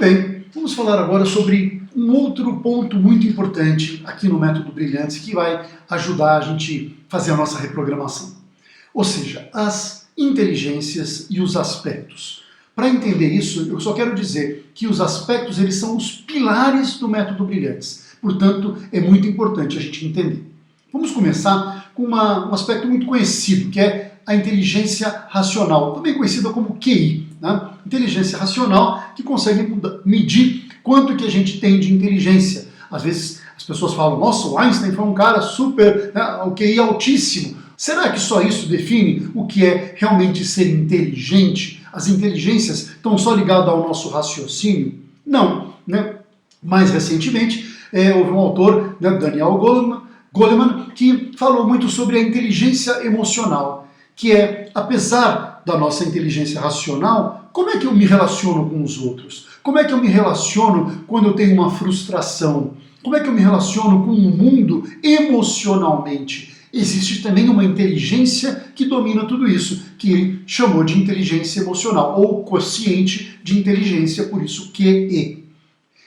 bem, vamos falar agora sobre um outro ponto muito importante aqui no Método Brilhantes que vai ajudar a gente a fazer a nossa reprogramação. Ou seja, as inteligências e os aspectos. Para entender isso, eu só quero dizer que os aspectos eles são os pilares do Método Brilhantes. Portanto, é muito importante a gente entender. Vamos começar com um aspecto muito conhecido, que é a inteligência racional, também conhecida como QI. Né? Inteligência racional que consegue medir quanto que a gente tem de inteligência. Às vezes as pessoas falam, nossa, o Einstein foi um cara super, né, o QI altíssimo. Será que só isso define o que é realmente ser inteligente? As inteligências estão só ligadas ao nosso raciocínio? Não. Né? Mais recentemente, houve um autor, né, Daniel Goleman, que falou muito sobre a inteligência emocional, que é, apesar da nossa inteligência racional, como é que eu me relaciono com os outros? Como é que eu me relaciono quando eu tenho uma frustração? Como é que eu me relaciono com o mundo emocionalmente? Existe também uma inteligência que domina tudo isso, que ele chamou de inteligência emocional, ou quociente de inteligência, por isso QE.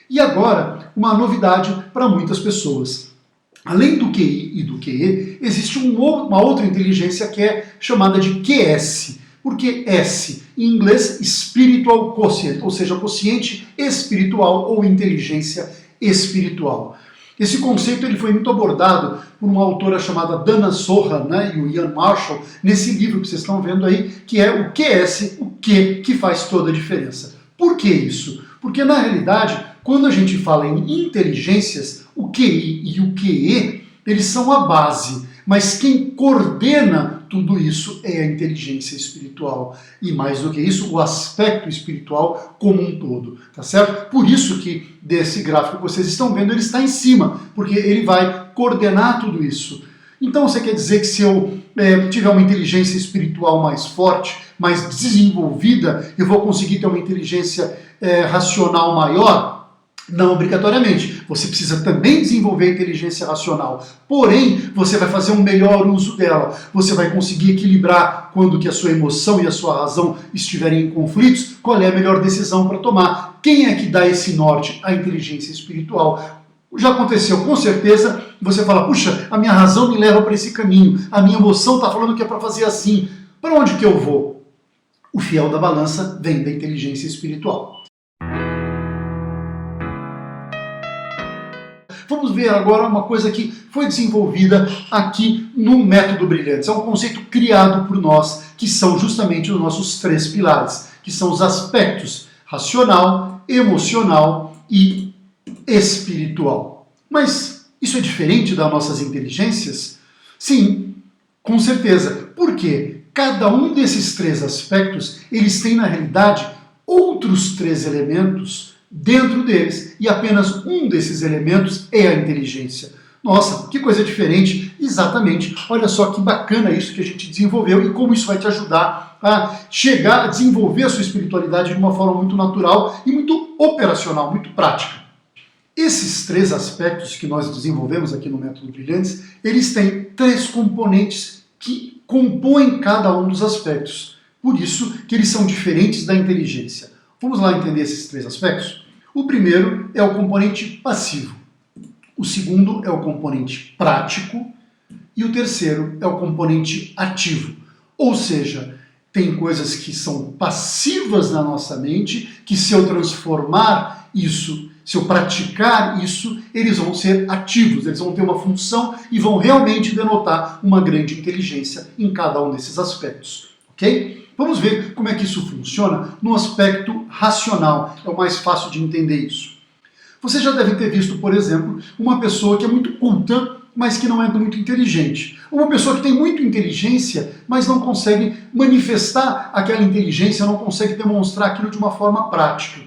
E agora, uma novidade para muitas pessoas. Além do QI e do QE, existe uma outra inteligência que é chamada de QS. Por que S? Em inglês, Spiritual Quotient, ou seja, quociente espiritual ou inteligência espiritual. Esse conceito ele foi muito abordado por uma autora chamada Dana Sohan, né, e o Ian Marshall, nesse livro que vocês estão vendo aí, que é o QS, o que faz toda a diferença. Por que isso? Porque, na realidade, quando a gente fala em inteligências, o QI e o QE, eles são a base, mas quem coordena tudo isso é a inteligência espiritual. E mais do que isso, o aspecto espiritual como um todo, tá certo? Por isso que desse gráfico que vocês estão vendo, ele está em cima, porque ele vai coordenar tudo isso. Então você quer dizer que se eu tiver uma inteligência espiritual mais forte, mais desenvolvida, eu vou conseguir ter uma inteligência racional maior? Não obrigatoriamente. Você precisa também desenvolver a inteligência racional. Porém, você vai fazer um melhor uso dela. Você vai conseguir equilibrar quando que a sua emoção e a sua razão estiverem em conflitos, qual é a melhor decisão para tomar. Quem é que dá esse norte? A inteligência espiritual. Já aconteceu, com certeza, você fala, puxa, a minha razão me leva para esse caminho, a minha emoção está falando que é para fazer assim. Para onde que eu vou? O fiel da balança vem da inteligência espiritual. Vamos ver agora uma coisa que foi desenvolvida aqui no Método Brilhantes. É um conceito criado por nós, que são justamente os nossos 3 pilares, que são os aspectos racional, emocional e espiritual. Mas isso é diferente das nossas inteligências? Sim, com certeza. Por quê? Cada um desses 3 aspectos, eles têm na realidade outros 3 elementos dentro deles, e apenas um desses elementos é a inteligência. Nossa, que coisa diferente! Exatamente, olha só que bacana isso que a gente desenvolveu e como isso vai te ajudar a chegar a desenvolver a sua espiritualidade de uma forma muito natural e muito operacional, muito prática. Esses 3 aspectos que nós desenvolvemos aqui no Método Brilhantes, eles têm 3 componentes que compõem cada um dos aspectos. Por isso que eles são diferentes da inteligência. Vamos lá entender esses 3 aspectos? O primeiro é o componente passivo, o segundo é o componente prático e o terceiro é o componente ativo. Ou seja, tem coisas que são passivas na nossa mente, que se eu transformar isso, se eu praticar isso, eles vão ser ativos, eles vão ter uma função e vão realmente denotar uma grande inteligência em cada um desses aspectos. Ok? Vamos ver como é que isso funciona no aspecto racional. É o mais fácil de entender isso. Você já deve ter visto, por exemplo, uma pessoa que é muito culta, mas que não é muito inteligente. Uma pessoa que tem muita inteligência, mas não consegue manifestar aquela inteligência, não consegue demonstrar aquilo de uma forma prática.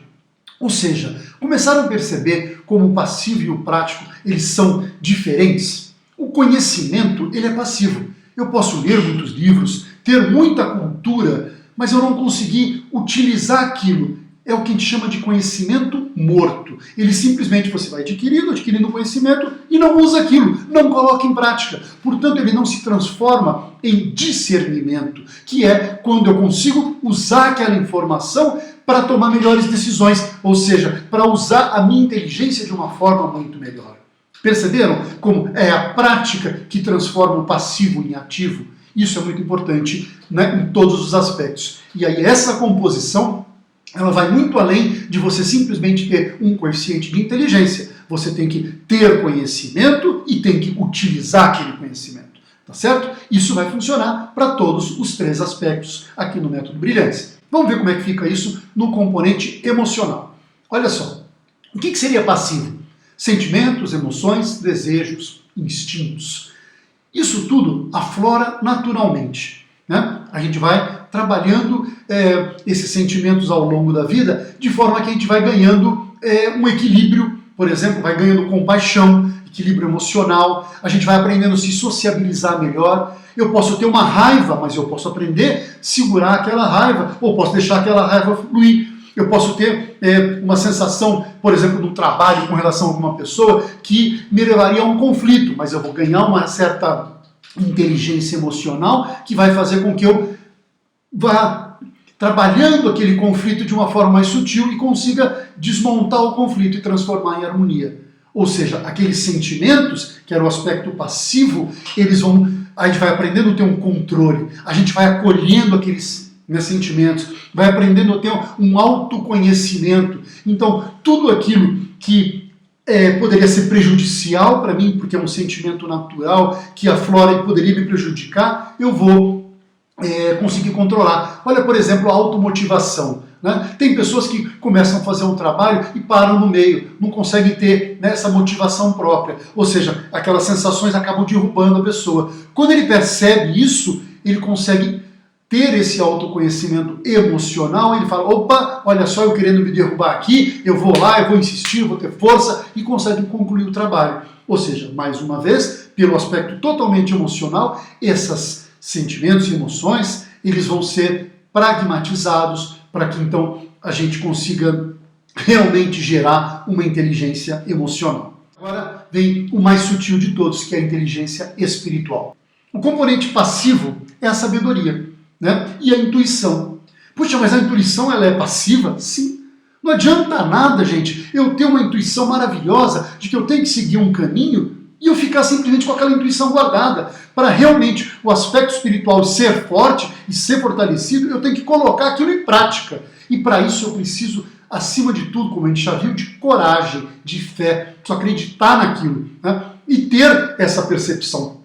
Ou seja, começaram a perceber como o passivo e o prático, eles são diferentes? O conhecimento, ele é passivo. Eu posso ler muitos livros, ter muita cultura, mas eu não consegui utilizar aquilo. é o que a gente chama de conhecimento morto. Ele simplesmente você vai adquirindo conhecimento e não usa aquilo, não coloca em prática. Portanto, ele não se transforma em discernimento, que é quando eu consigo usar aquela informação para tomar melhores decisões, ou seja, para usar a minha inteligência de uma forma muito melhor. Perceberam como é a prática que transforma o passivo em ativo? Isso é muito importante, né, em todos os aspectos. E aí essa composição, ela vai muito além de você simplesmente ter um coeficiente de inteligência. Você tem que ter conhecimento e tem que utilizar aquele conhecimento. Tá certo? Isso vai funcionar para todos os 3 aspectos aqui no método Brilhância. Vamos ver como é que fica isso no componente emocional. Olha só, o que seria passivo? Sentimentos, emoções, desejos, instintos. Isso tudo aflora naturalmente, né? A gente vai trabalhando esses sentimentos ao longo da vida de forma que a gente vai ganhando um equilíbrio, por exemplo, vai ganhando compaixão, equilíbrio emocional, a gente vai aprendendo a se sociabilizar melhor. Eu posso ter uma raiva, mas eu posso aprender a segurar aquela raiva, ou posso deixar aquela raiva fluir. Eu posso ter uma sensação, por exemplo, no trabalho com relação a alguma pessoa que me levaria a um conflito, mas eu vou ganhar uma certa inteligência emocional que vai fazer com que eu vá trabalhando aquele conflito de uma forma mais sutil e consiga desmontar o conflito e transformar em harmonia. Ou seja, aqueles sentimentos, que era o aspecto passivo, a gente vai aprendendo a ter um controle, a gente vai acolhendo aqueles sentimentos, vai aprendendo a ter um autoconhecimento. Então, tudo aquilo que poderia ser prejudicial para mim, porque é um sentimento natural que aflora e poderia me prejudicar, eu vou conseguir controlar. Olha, por exemplo, a automotivação. Né? Tem pessoas que começam a fazer um trabalho e param no meio, não conseguem ter, né, essa motivação própria. Ou seja, aquelas sensações acabam derrubando a pessoa. Quando ele percebe isso, ele consegue ter esse autoconhecimento emocional, ele fala, opa, olha só, eu querendo me derrubar aqui, eu vou lá, eu vou insistir, eu vou ter força, e consegue concluir o trabalho. Ou seja, mais uma vez, pelo aspecto totalmente emocional, esses sentimentos e emoções, eles vão ser pragmatizados para que então a gente consiga realmente gerar uma inteligência emocional. Agora vem o mais sutil de todos, que é a inteligência espiritual. O componente passivo é a sabedoria, né? E a intuição. Puxa, mas a intuição ela é passiva? Sim. Não adianta nada, gente, eu ter uma intuição maravilhosa de que eu tenho que seguir um caminho e eu ficar simplesmente com aquela intuição guardada. Para realmente o aspecto espiritual ser forte e ser fortalecido, eu tenho que colocar aquilo em prática. E para isso eu preciso, acima de tudo, como a gente já viu, de coragem, de fé, preciso acreditar naquilo, né? E ter essa percepção.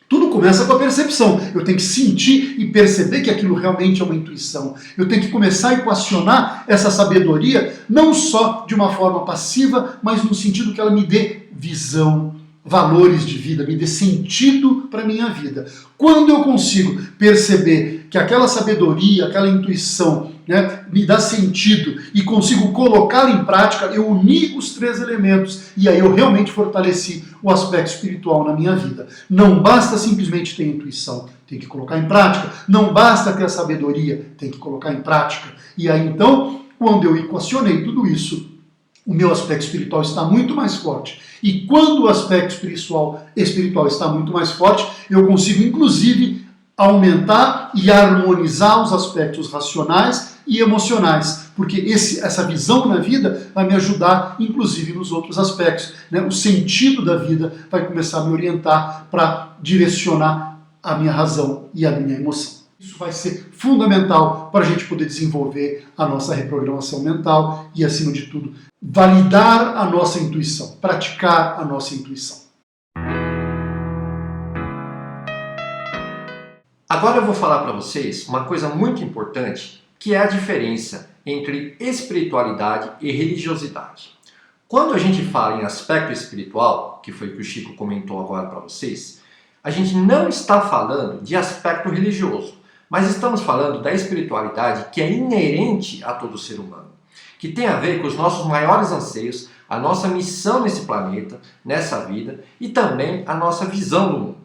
Tudo começa com a percepção. Eu tenho que sentir e perceber que aquilo realmente é uma intuição. Eu tenho que começar a equacionar essa sabedoria, não só de uma forma passiva, mas no sentido que ela me dê visão, valores de vida, me dê sentido para a minha vida. Quando eu consigo perceber que aquela sabedoria, aquela intuição, né, me dá sentido e consigo colocá-la em prática, eu uni os 3 elementos e aí eu realmente fortaleci o aspecto espiritual na minha vida. Não basta simplesmente ter intuição, tem que colocar em prática. Não basta ter a sabedoria, tem que colocar em prática. E aí então, quando eu equacionei tudo isso, o meu aspecto espiritual está muito mais forte. E quando o aspecto espiritual está muito mais forte, eu consigo, inclusive, aumentar e harmonizar os aspectos racionais e emocionais. Porque essa visão na vida vai me ajudar, inclusive, nos outros aspectos, né? O sentido da vida vai começar a me orientar para direcionar a minha razão e a minha emoção. Isso vai ser fundamental para a gente poder desenvolver a nossa reprogramação mental e, acima de tudo, validar a nossa intuição, praticar a nossa intuição. Agora eu vou falar para vocês uma coisa muito importante, que é a diferença entre espiritualidade e religiosidade. Quando a gente fala em aspecto espiritual, que foi o que o Chico comentou agora para vocês, a gente não está falando de aspecto religioso, mas estamos falando da espiritualidade que é inerente a todo ser humano, que tem a ver com os nossos maiores anseios, a nossa missão nesse planeta, nessa vida e também a nossa visão do mundo.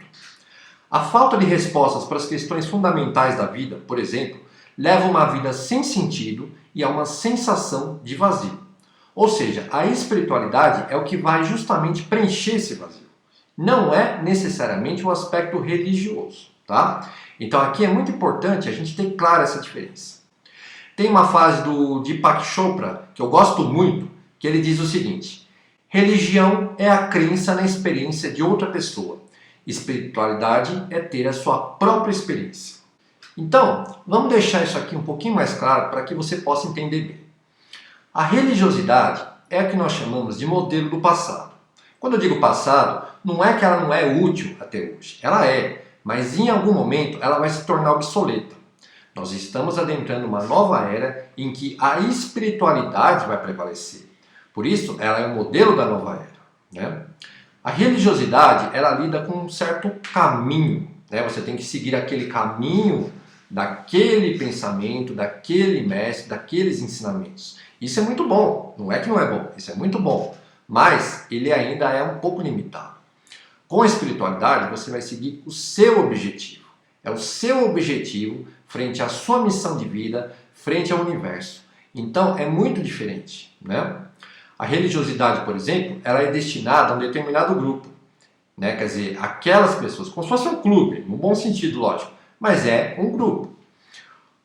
A falta de respostas para as questões fundamentais da vida, por exemplo, leva uma vida sem sentido e a uma sensação de vazio. Ou seja, a espiritualidade é o que vai justamente preencher esse vazio. Não é necessariamente um aspecto religioso, tá? Então aqui é muito importante a gente ter clara essa diferença. Tem uma frase do Deepak Chopra que eu gosto muito, que ele diz o seguinte: religião é a crença na experiência de outra pessoa. Espiritualidade é ter a sua própria experiência. Então, vamos deixar isso aqui um pouquinho mais claro para que você possa entender bem. A religiosidade é a que nós chamamos de modelo do passado. Quando eu digo passado, não é que ela não é útil até hoje. Ela é, mas em algum momento ela vai se tornar obsoleta. Nós estamos adentrando uma nova era em que a espiritualidade vai prevalecer. Por isso, ela é o modelo da nova era, né? A religiosidade, ela lida com um certo caminho, né? Você tem que seguir aquele caminho daquele pensamento, daquele mestre, daqueles ensinamentos. Isso é muito bom, não é que não é bom, isso é muito bom, mas ele ainda é um pouco limitado. Com a espiritualidade, você vai seguir o seu objetivo. É o seu objetivo frente à sua missão de vida, frente ao universo. Então, é muito diferente, né? A religiosidade, por exemplo, ela é destinada a um determinado grupo, né? Quer dizer, aquelas pessoas, como se fosse um clube, no bom sentido, lógico, mas é um grupo.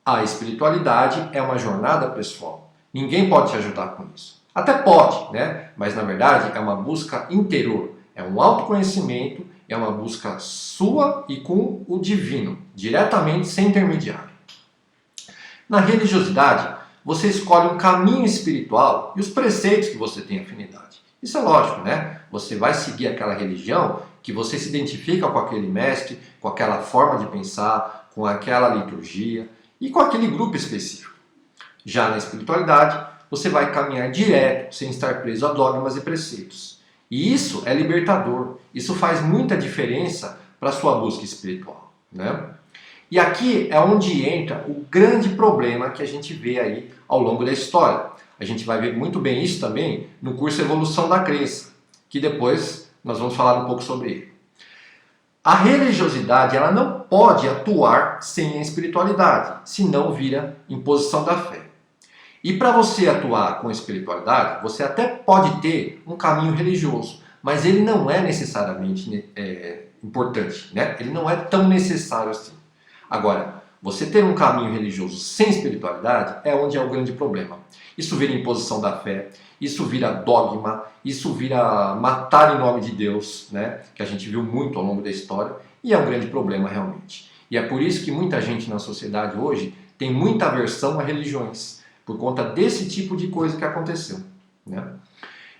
A espiritualidade é uma jornada pessoal. Ninguém pode te ajudar com isso. Até pode, né? Mas na verdade é uma busca interior, é um autoconhecimento, é uma busca sua e com o divino, diretamente, sem intermediário. Na religiosidade, você escolhe um caminho espiritual e os preceitos que você tem afinidade. Isso é lógico, né? Você vai seguir aquela religião que você se identifica com aquele mestre, com aquela forma de pensar, com aquela liturgia e com aquele grupo específico. Já na espiritualidade, você vai caminhar direto, sem estar preso a dogmas e preceitos. E isso é libertador, isso faz muita diferença para a sua busca espiritual, né? E aqui é onde entra o grande problema que a gente vê aí ao longo da história. A gente vai ver muito bem isso também no curso Evolução da Crença, que depois nós vamos falar um pouco sobre ele. A religiosidade ela não pode atuar sem a espiritualidade, senão vira imposição da fé. E para você atuar com a espiritualidade, você até pode ter um caminho religioso, mas ele não é necessariamente importante, né? Ele não é tão necessário assim. Agora, você ter um caminho religioso sem espiritualidade é onde é o grande problema. Isso vira imposição da fé, isso vira dogma, isso vira matar em nome de Deus, né? Que a gente viu muito ao longo da história, e é um grande problema realmente. E é por isso que muita gente na sociedade hoje tem muita aversão a religiões, por conta desse tipo de coisa que aconteceu, né?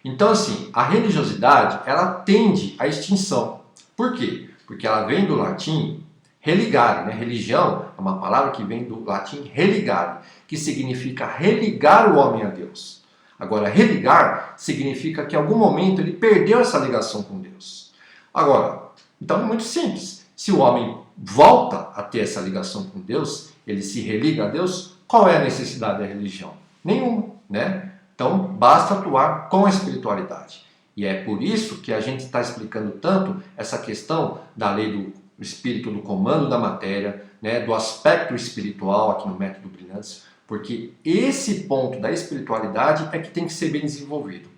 Então assim, a religiosidade ela tende à extinção. Por quê? Porque ela vem do latim religare, né? Religião é uma palavra que vem do latim religare, que significa religar o homem a Deus. Agora, religar significa que em algum momento ele perdeu essa ligação com Deus. Agora, então é muito simples. Se o homem volta a ter essa ligação com Deus, ele se religa a Deus, qual é a necessidade da religião? Nenhuma, né? Então, basta atuar com a espiritualidade. E é por isso que a gente está explicando tanto essa questão da lei do espírito, do comando da matéria, né, do aspecto espiritual aqui no Método Brilhantes, porque esse ponto da espiritualidade é que tem que ser bem desenvolvido.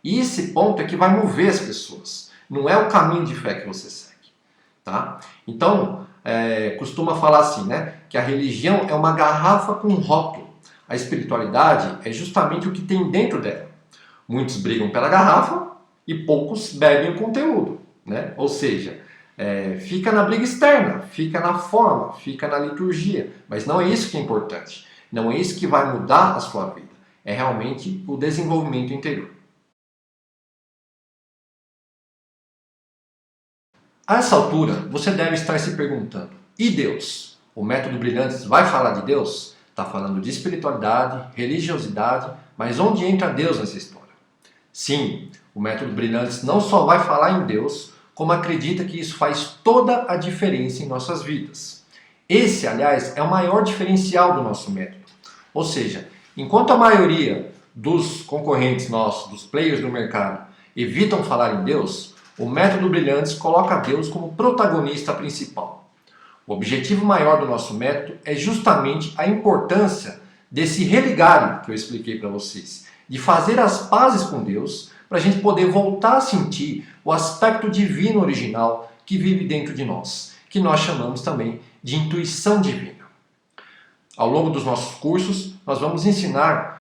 E esse ponto é que vai mover as pessoas. Não é o caminho de fé que você segue, tá? Então, costuma falar assim, né, que a religião é uma garrafa com rótulo. A espiritualidade é justamente o que tem dentro dela. Muitos brigam pela garrafa e poucos bebem o conteúdo, né? Ou seja, fica na briga externa, fica na forma, fica na liturgia, mas não é isso que é importante, não é isso que vai mudar a sua vida, é realmente o desenvolvimento interior. A essa altura, você deve estar se perguntando, e Deus? O Método Brilhantes vai falar de Deus? Está falando de espiritualidade, religiosidade, mas onde entra Deus nessa história? Sim, o Método Brilhantes não só vai falar em Deus, como acredita que isso faz toda a diferença em nossas vidas. Esse, aliás, é o maior diferencial do nosso método. Ou seja, enquanto a maioria dos concorrentes nossos, dos players do mercado, evitam falar em Deus, o Método Brilhantes coloca Deus como protagonista principal. O objetivo maior do nosso método é justamente a importância desse religar que eu expliquei para vocês, de fazer as pazes com Deus, para a gente poder voltar a sentir o aspecto divino original que vive dentro de nós, que nós chamamos também de intuição divina. Ao longo dos nossos cursos, nós vamos ensinar